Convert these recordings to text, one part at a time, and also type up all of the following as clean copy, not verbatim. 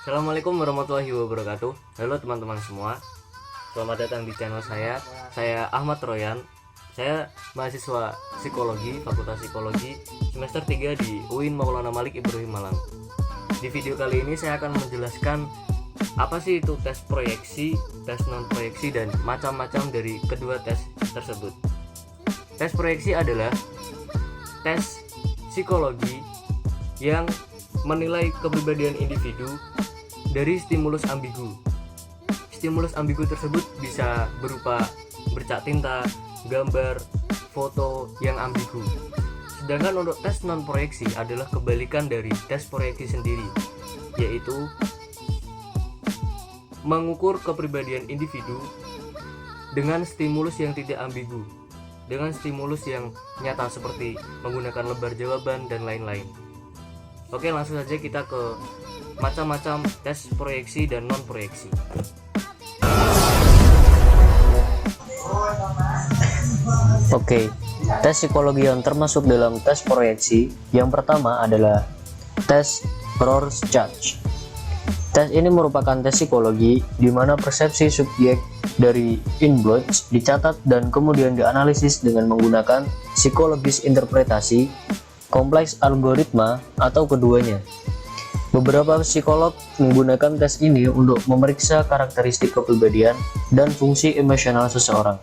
Assalamualaikum warahmatullahi wabarakatuh. Halo teman-teman semua, selamat datang di channel saya Ahmad Royan. Saya mahasiswa psikologi, Fakultas Psikologi semester 3 di UIN Maulana Malik Ibrahim Malang. Di video kali ini saya akan menjelaskan apa sih itu tes proyeksi, tes non proyeksi, dan macam-macam dari kedua tes tersebut. Tes proyeksi adalah tes psikologi yang menilai kepribadian individu dari stimulus ambigu. Stimulus ambigu tersebut bisa berupa bercak tinta, gambar, foto yang ambigu. Sedangkan untuk tes non proyeksi adalah kebalikan dari tes proyeksi sendiri, yaitu mengukur kepribadian individu dengan stimulus yang tidak ambigu, dengan stimulus yang nyata seperti menggunakan lembar jawaban dan lain-lain. Oke, langsung saja kita ke macam-macam tes proyeksi dan non proyeksi. Oke, tes psikologi yang termasuk dalam tes proyeksi yang pertama adalah tes Rorschach. Tes ini merupakan tes psikologi di mana persepsi subjek dari inputs dicatat dan kemudian dianalisis dengan menggunakan psikologis interpretasi, kompleks algoritma, atau keduanya. Beberapa psikolog menggunakan tes ini untuk memeriksa karakteristik kepribadian dan fungsi emosional seseorang.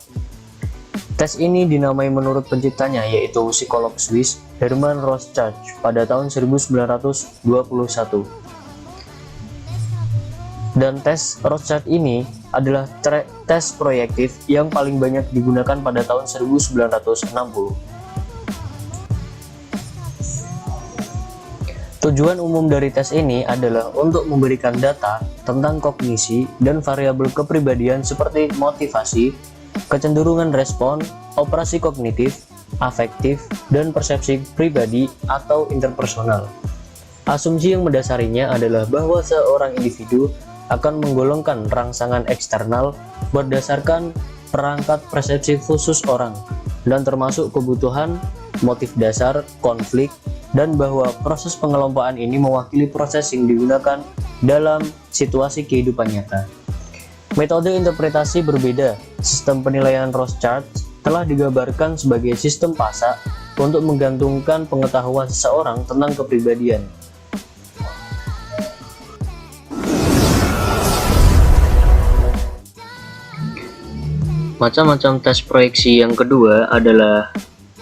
Tes ini dinamai menurut penciptanya, yaitu psikolog Swiss Hermann Rorschach pada tahun 1921. Dan tes Rorschach ini adalah tes proyektif yang paling banyak digunakan pada tahun 1960. Tujuan umum dari tes ini adalah untuk memberikan data tentang kognisi dan variabel kepribadian seperti motivasi, kecenderungan respon, operasi kognitif, afektif, dan persepsi pribadi atau interpersonal. Asumsi yang mendasarinya adalah bahwa seorang individu akan menggolongkan rangsangan eksternal berdasarkan perangkat persepsi khusus orang, dan termasuk kebutuhan, motif dasar, konflik, dan bahwa proses pengelompokan ini mewakili proses yang digunakan dalam situasi kehidupan nyata. Metode interpretasi berbeda. Sistem penilaian Rorschach telah digambarkan sebagai sistem pasak untuk menggantungkan pengetahuan seseorang tentang kepribadian. Macam-macam tes proyeksi yang kedua adalah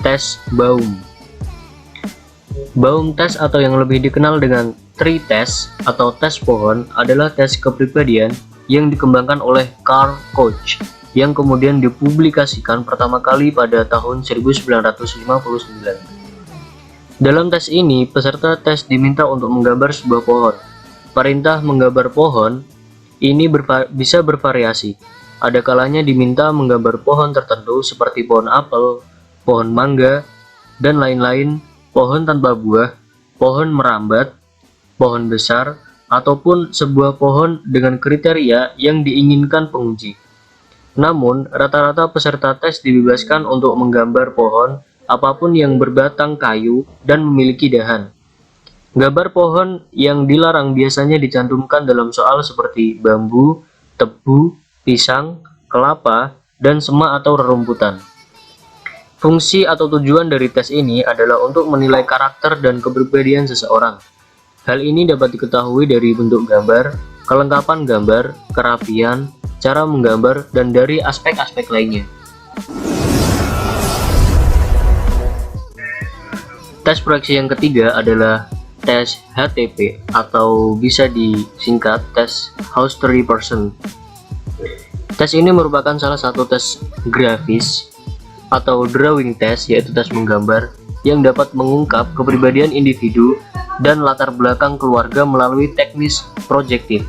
tes Baum. Baum tes atau yang lebih dikenal dengan tree test atau tes pohon adalah tes kepribadian yang dikembangkan oleh Carl Koch yang kemudian dipublikasikan pertama kali pada tahun 1959. Dalam tes ini, peserta tes diminta untuk menggambar sebuah pohon. Perintah menggambar pohon ini bisa bervariasi. Ada kalanya diminta menggambar pohon tertentu seperti pohon apel, pohon mangga, dan lain-lain, pohon tanpa buah, pohon merambat, pohon besar, ataupun sebuah pohon dengan kriteria yang diinginkan penguji. Namun, rata-rata peserta tes dibebaskan untuk menggambar pohon apapun yang berbatang kayu dan memiliki dahan. Gambar pohon yang dilarang biasanya dicantumkan dalam soal seperti bambu, tebu, pisang, kelapa, dan semak atau rerumputan. Fungsi atau tujuan dari tes ini adalah untuk menilai karakter dan kepribadian seseorang. Hal ini dapat diketahui dari bentuk gambar, kelengkapan gambar, kerapian, cara menggambar, dan dari aspek-aspek lainnya. Tes proyeksi yang ketiga adalah tes HTP atau bisa disingkat tes House Theory Person. Tes ini merupakan salah satu tes grafis atau drawing test, yaitu tes menggambar yang dapat mengungkap kepribadian individu dan latar belakang keluarga melalui teknis proyektif.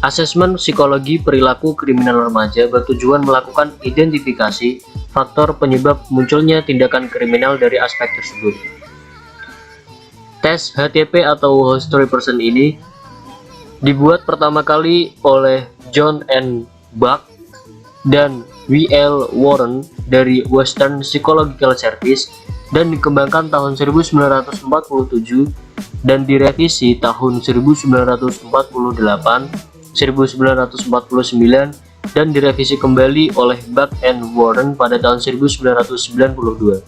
Asesmen psikologi perilaku kriminal remaja bertujuan melakukan identifikasi faktor penyebab munculnya tindakan kriminal dari aspek tersebut. Tes HTP atau House Theory Person ini dibuat pertama kali oleh John N. Buck dan W.L. Warren dari Western Psychological Service dan dikembangkan tahun 1947 dan direvisi tahun 1948, 1949, dan direvisi kembali oleh Buck and Warren pada tahun 1992.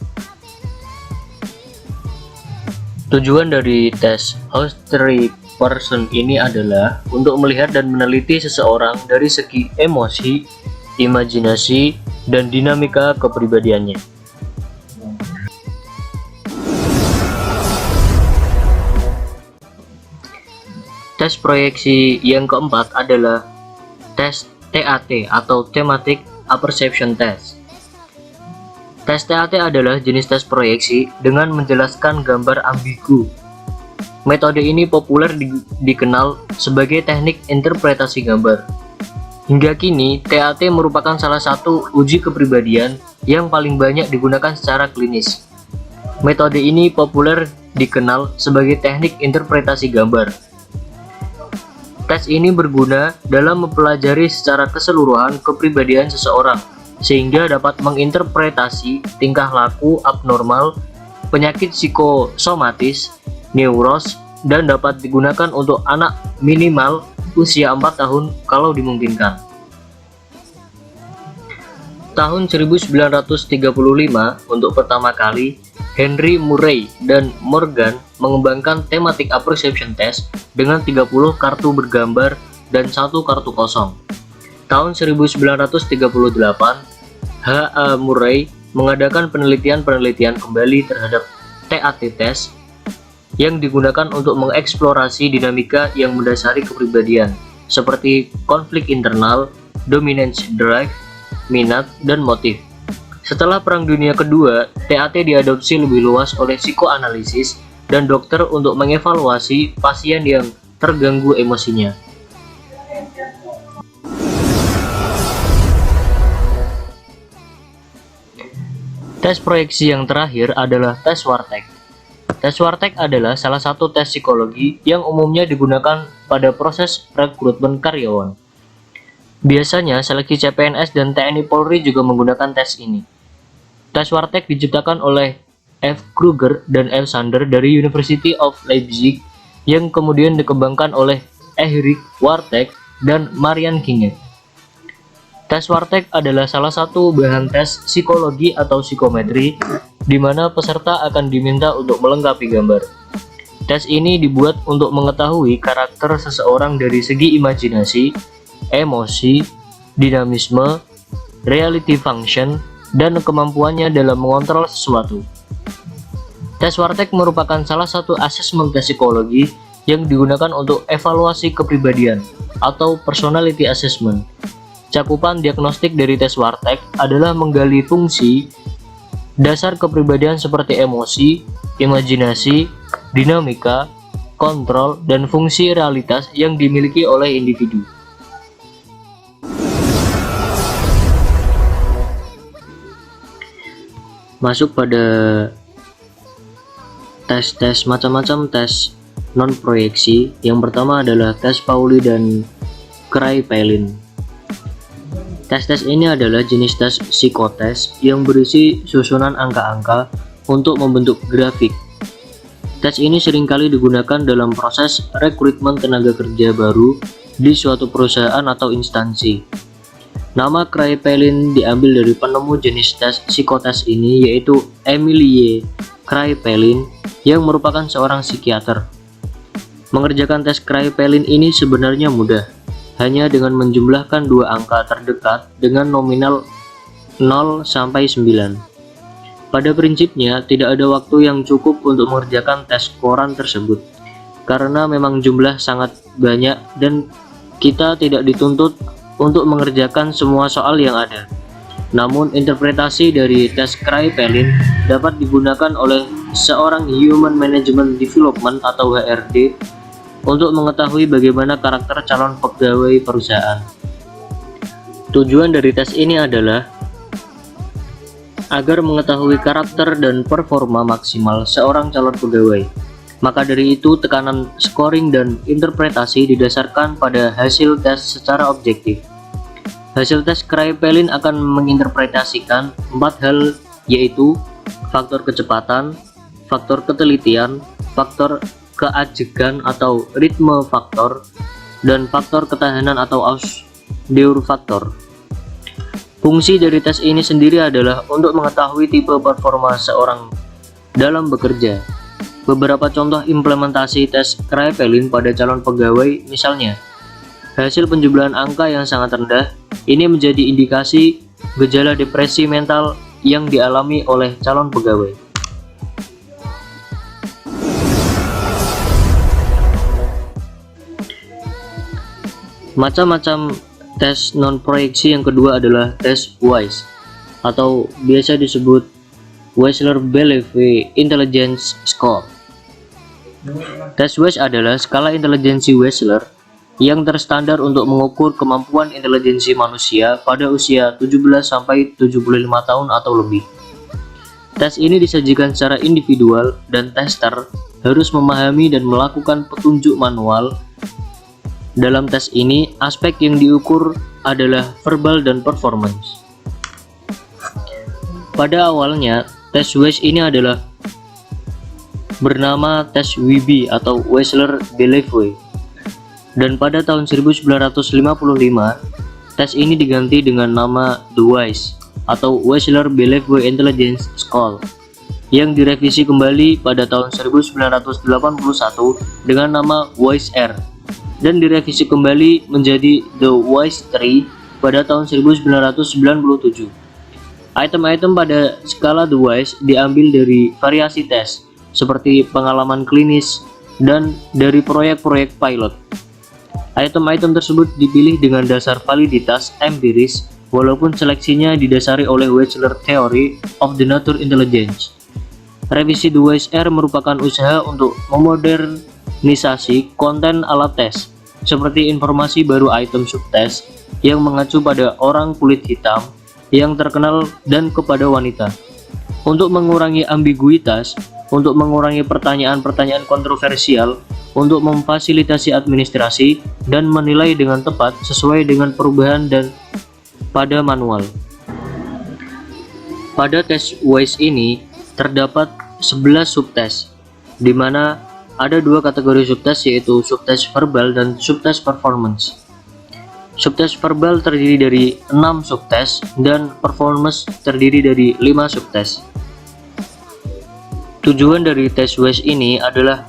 Tujuan dari tes Host-Read Person ini adalah untuk melihat dan meneliti seseorang dari segi emosi, imajinasi, dan dinamika kepribadiannya. Tes proyeksi yang keempat adalah tes TAT atau Thematic Apperception Test. Tes TAT adalah jenis tes proyeksi dengan menjelaskan gambar ambigu. Metode ini populer dikenal sebagai teknik interpretasi gambar. Hingga kini, TAT merupakan salah satu uji kepribadian yang paling banyak digunakan secara klinis. Metode ini populer dikenal sebagai teknik interpretasi gambar. Tes ini berguna dalam mempelajari secara keseluruhan kepribadian seseorang, sehingga dapat menginterpretasi tingkah laku abnormal, penyakit psikosomatis, neuros, dan dapat digunakan untuk anak minimal usia 4 tahun kalau dimungkinkan. Tahun 1935, untuk pertama kali, Henry Murray dan Morgan mengembangkan Thematic Apperception Test dengan 30 kartu bergambar dan 1 kartu kosong. Tahun 1938, H.A. Murray mengadakan penelitian kembali terhadap TAT test yang digunakan untuk mengeksplorasi dinamika yang mendasari kepribadian, seperti konflik internal, dominance drive, minat, dan motif. Setelah Perang Dunia Kedua, TAT diadopsi lebih luas oleh psikoanalisis dan dokter untuk mengevaluasi pasien yang terganggu emosinya. Tes proyeksi yang terakhir adalah tes Wartek. Tes Wartek adalah salah satu tes psikologi yang umumnya digunakan pada proses rekrutmen karyawan. Biasanya seleksi CPNS dan TNI Polri juga menggunakan tes ini. Tes Wartek diciptakan oleh F. Kruger dan L. Sander dari University of Leipzig yang kemudian dikembangkan oleh Erich Wartek dan Marian Kinge. Tes Wartek adalah salah satu bahan tes psikologi atau psikometri di mana peserta akan diminta untuk melengkapi gambar. Tes ini dibuat untuk mengetahui karakter seseorang dari segi imajinasi, emosi, dinamisme, reality function, dan kemampuannya dalam mengontrol sesuatu. Tes Wartek merupakan salah satu asesmen tes psikologi yang digunakan untuk evaluasi kepribadian atau personality assessment. Cakupan diagnostik dari tes Wartek adalah menggali fungsi dasar kepribadian seperti emosi, imajinasi, dinamika, kontrol, dan fungsi realitas yang dimiliki oleh individu. Masuk pada tes-tes macam-macam tes non-proyeksi. Yang pertama adalah tes Pauli dan Kraepelin. Tes-tes ini adalah jenis tes psikotes yang berisi susunan angka-angka untuk membentuk grafik. Tes ini seringkali digunakan dalam proses rekrutmen tenaga kerja baru di suatu perusahaan atau instansi. Nama Kraepelin diambil dari penemu jenis tes psikotes ini, yaitu Emilie Kraepelin yang merupakan seorang psikiater. Mengerjakan tes Kraepelin ini sebenarnya mudah, hanya dengan menjumlahkan dua angka terdekat dengan nominal 0 sampai 9. Pada prinsipnya, tidak ada waktu yang cukup untuk mengerjakan tes koran tersebut, karena memang jumlah sangat banyak dan kita tidak dituntut untuk mengerjakan semua soal yang ada. Namun, interpretasi dari tes Kraepelin dapat digunakan oleh seorang Human Management Development atau HRD untuk mengetahui bagaimana karakter calon pegawai perusahaan. Tujuan dari tes ini adalah agar mengetahui karakter dan performa maksimal seorang calon pegawai. Maka dari itu, tekanan scoring dan interpretasi didasarkan pada hasil tes secara objektif. Hasil tes Kraepelin akan menginterpretasikan 4 hal, yaitu faktor kecepatan, faktor ketelitian, faktor keajegan atau ritme faktor, dan faktor ketahanan atau ausdauer faktor. Fungsi dari tes ini sendiri adalah untuk mengetahui tipe performa seorang dalam bekerja. Beberapa contoh implementasi tes Kraepelin pada calon pegawai misalnya, hasil penjumlahan angka yang sangat rendah, ini menjadi indikasi gejala depresi mental yang dialami oleh calon pegawai. Macam-macam tes non-proyeksi yang kedua adalah tes WISE atau biasa disebut Wechsler-Bellevue Intelligence Score. Tes WISE adalah skala intelijensi Wechsler yang terstandar untuk mengukur kemampuan intelijensi manusia pada usia 17-75 tahun atau lebih. Tes ini disajikan secara individual dan tester harus memahami dan melakukan petunjuk manual. Dalam tes ini, aspek yang diukur adalah verbal dan performance. Pada awalnya, tes WISE ini adalah bernama tes WIBI atau Wechsler-Bellevue. Dan pada tahun 1955, tes ini diganti dengan nama The WISE atau Wechsler-Bellevue Intelligence Score yang direvisi kembali pada tahun 1981 dengan nama WISE-R dan direvisi kembali menjadi The WISE-3 pada tahun 1997. Item-item pada skala The WISE diambil dari variasi tes seperti pengalaman klinis dan dari proyek-proyek pilot. Item-item tersebut dipilih dengan dasar validitas empiris walaupun seleksinya didasari oleh Wechsler Theory of the Nature Intelligence. Revisi The WISE-R merupakan usaha untuk memodernisasi konten alat tes seperti informasi baru item subtes yang mengacu pada orang kulit hitam yang terkenal dan kepada wanita. Untuk mengurangi ambiguitas, untuk mengurangi pertanyaan-pertanyaan kontroversial, untuk memfasilitasi administrasi, dan menilai dengan tepat sesuai dengan perubahan dan pada manual. Pada tes WISE ini terdapat 11 subtes, di mana ada dua kategori subtes yaitu subtes verbal dan subtes performance. Subtes verbal terdiri dari 6 subtes dan performance terdiri dari 5 subtes. Tujuan dari tes WISE ini adalah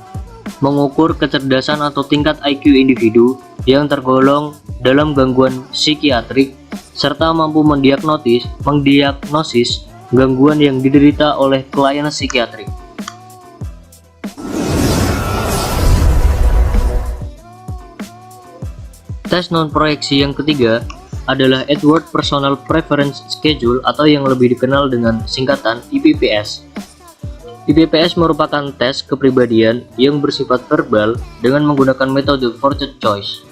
mengukur kecerdasan atau tingkat IQ individu yang tergolong dalam gangguan psikiatrik serta mampu mendiagnosis gangguan yang diderita oleh klien psikiatrik. Tes non-proyeksi yang ketiga adalah Edwards Personal Preference Schedule atau yang lebih dikenal dengan singkatan IPPS. IPPS merupakan tes kepribadian yang bersifat verbal dengan menggunakan metode forced choice.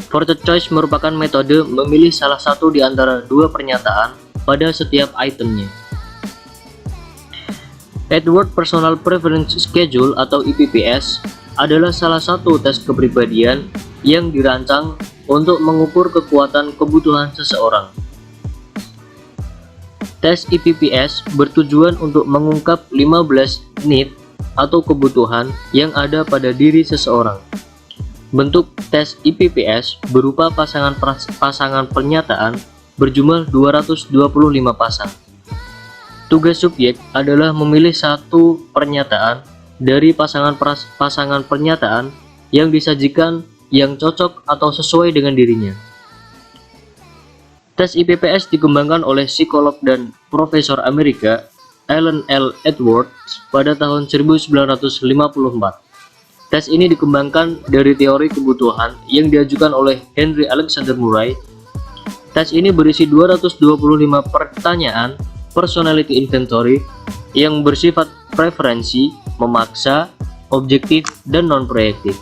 Forced choice merupakan metode memilih salah satu di antara dua pernyataan pada setiap itemnya. Edwards Personal Preference Schedule atau IPPS adalah salah satu tes kepribadian yang dirancang untuk mengukur kekuatan kebutuhan seseorang. Tes IPPS bertujuan untuk mengungkap 15 need atau kebutuhan yang ada pada diri seseorang. Bentuk tes IPPS berupa pasangan pernyataan berjumlah 225 pasang. Tugas subjek adalah memilih satu pernyataan dari pasangan pernyataan yang disajikan yang cocok atau sesuai dengan dirinya. Tes IPPS dikembangkan oleh psikolog dan profesor Amerika Alan L. Edwards pada tahun 1954. Tes ini dikembangkan dari teori kebutuhan yang diajukan oleh Henry Alexander Murray. Tes ini berisi 225 pertanyaan personality inventory yang bersifat preferensi, memaksa, objektif, dan non-proyektif.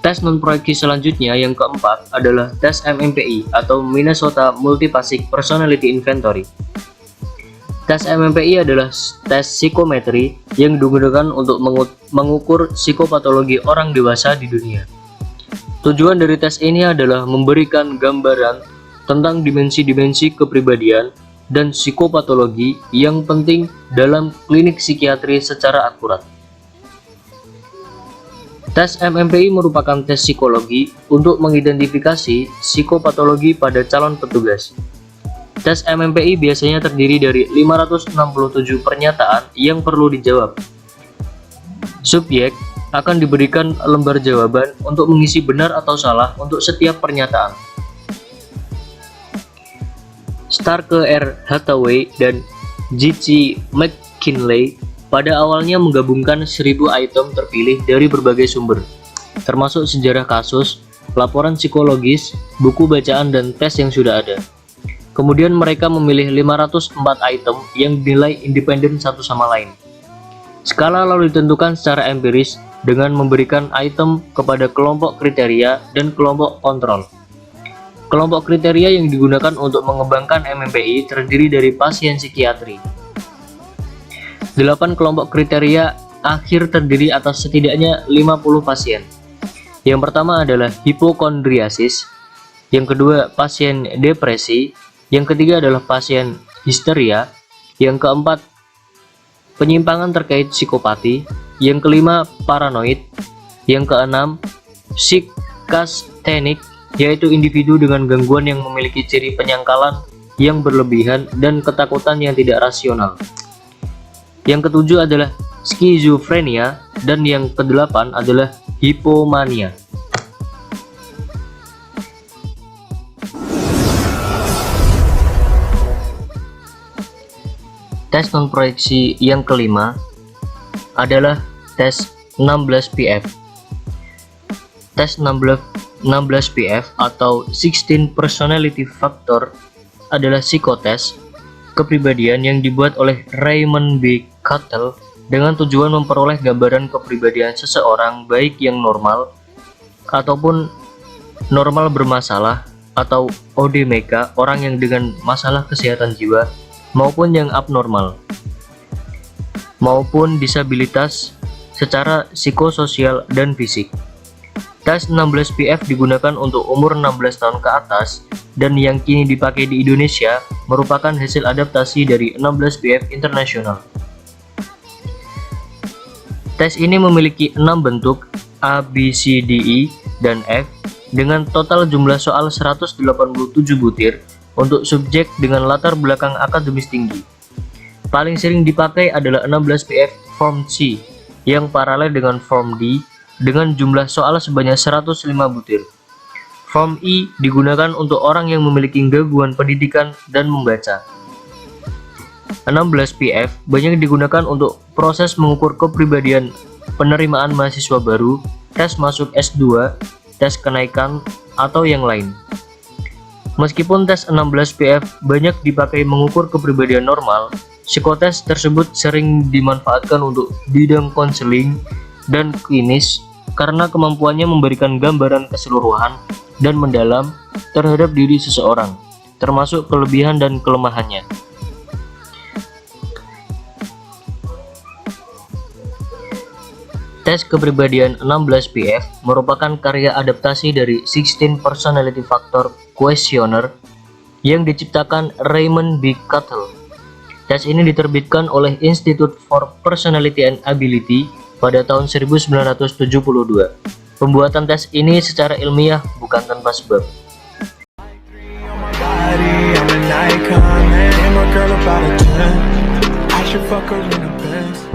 Tes non-proyeksi selanjutnya yang keempat adalah tes MMPI atau Minnesota Multiphasic Personality Inventory. Tes MMPI adalah tes psikometri yang digunakan untuk mengukur psikopatologi orang dewasa di dunia. Tujuan dari tes ini adalah memberikan gambaran tentang dimensi-dimensi kepribadian dan psikopatologi yang penting dalam klinik psikiatri secara akurat. Tes MMPI merupakan tes psikologi untuk mengidentifikasi psikopatologi pada calon petugas. Tes MMPI biasanya terdiri dari 567 pernyataan yang perlu dijawab. Subjek akan diberikan lembar jawaban untuk mengisi benar atau salah untuk setiap pernyataan. Starke R. Hathaway dan G.C. McKinley pada awalnya menggabungkan 1000 item terpilih dari berbagai sumber, termasuk sejarah kasus, laporan psikologis, buku bacaan, dan tes yang sudah ada. Kemudian mereka memilih 504 item yang dinilai independen satu sama lain. Skala lalu ditentukan secara empiris dengan memberikan item kepada kelompok kriteria dan kelompok kontrol. Kelompok kriteria yang digunakan untuk mengembangkan MMPI terdiri dari pasien psikiatri. 8 kelompok kriteria akhir terdiri atas setidaknya 50 pasien. Yang pertama adalah hipokondriasis, yang kedua pasien depresi, yang ketiga adalah pasien histeria, yang keempat penyimpangan terkait psikopati, yang kelima paranoid, yang keenam psikasthenik, yaitu individu dengan gangguan yang memiliki ciri penyangkalan yang berlebihan dan ketakutan yang tidak rasional. Yang ketujuh adalah skizofrenia, dan yang kedelapan adalah hipomania. Tes non-proyeksi yang kelima adalah tes 16PF. Tes 16PF atau 16 Personality Factor adalah psikotes kepribadian yang dibuat oleh Raymond B. Cattell dengan tujuan memperoleh gambaran kepribadian seseorang baik yang normal ataupun normal bermasalah atau ODMK, orang yang dengan masalah kesehatan jiwa, maupun yang abnormal maupun disabilitas secara psikososial dan fisik. Tes 16PF digunakan untuk umur 16 tahun ke atas dan yang kini dipakai di Indonesia merupakan hasil adaptasi dari 16PF internasional. Tes ini memiliki 6 bentuk A, B, C, D, E, dan F dengan total jumlah soal 187 butir untuk subjek dengan latar belakang akademis tinggi. Paling sering dipakai adalah 16PF Form C yang paralel dengan Form D dengan jumlah soal sebanyak 105 butir. Form E digunakan untuk orang yang memiliki gangguan pendidikan dan membaca. 16PF banyak digunakan untuk proses mengukur kepribadian penerimaan mahasiswa baru, tes masuk S2, tes kenaikan, atau yang lain. Meskipun tes 16PF banyak dipakai mengukur kepribadian normal, psikotes tersebut sering dimanfaatkan untuk bidang konseling dan klinis karena kemampuannya memberikan gambaran keseluruhan dan mendalam terhadap diri seseorang, termasuk kelebihan dan kelemahannya. Tes kepribadian 16PF merupakan karya adaptasi dari 16 Personality Factor Questionnaire yang diciptakan Raymond B. Cattell. Tes ini diterbitkan oleh Institute for Personality and Ability pada tahun 1972. Pembuatan tes ini secara ilmiah bukan tanpa sebab. I'm an icon, man. I'm a girl about a 10. I should fuck her in a Benz.